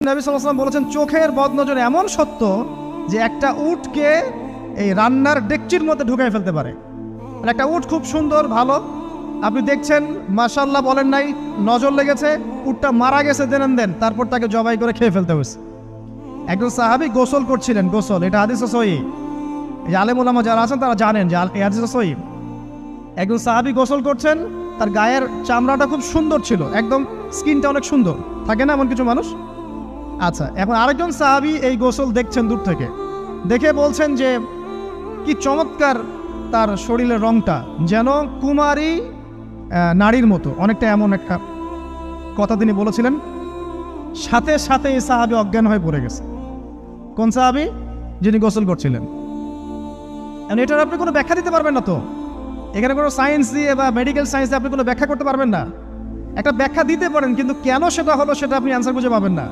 নবী সাল্লাল্লাহু আলাইহি ওয়াসাল্লাম বলেছেন চোখের বদনজর এমন সত্য যে একটা উটকে এই রান্নার ডেকচির মধ্যে ঢুকাই ফেলতে পারে। মানে একটা উট খুব সুন্দর ভালো, আপনি দেখছেন মাশাআল্লাহ বলেন নাই, নজর লেগেছে, উটটা মারা গেছে দেন তারপর তাকে জবাই করে খেয়ে ফেলতে হয়েছে। একজন সাহাবী গোসল করছিলেন, গোসল, এটা হাদিস সহিহ, এই আলেম ওলামা যারা আছেন তারা জানেন যে এই হাদিস সহিহ। একজন সাহাবী গোসল করছেন, তার গায়ের চামড়াটা খুব সুন্দর ছিল, একদম স্কিনটা অনেক সুন্দর থাকে না এমন কিছু মানুষ। আচ্ছা, এখন আরেকজন সাহাবী এই গোসল দেখছেন দূর থেকে, দেখে বলছেন যে কি চমৎকার তার শরীরের রংটা, যেন কুমারী নারীর মতো, অনেকটা এমন একটা কথা তিনি বলেছিলেন। সাথে সাথে এই সাহাবী অজ্ঞান হয়ে পড়ে গেছে। কোন সাহাবী? যিনি গোসল করছিলেন। এটার আপনি কোনো ব্যাখ্যা দিতে পারবেন না, তো এখানে কোনো সায়েন্স দিয়ে বা মেডিকেল সায়েন্স দিয়ে আপনি কোনো ব্যাখ্যা করতে পারবেন না। একটা ব্যাখ্যা দিতে পারেন, কিন্তু কেন সেটা হলো সেটা আপনি অ্যান্সার খুঁজে পাবেন না।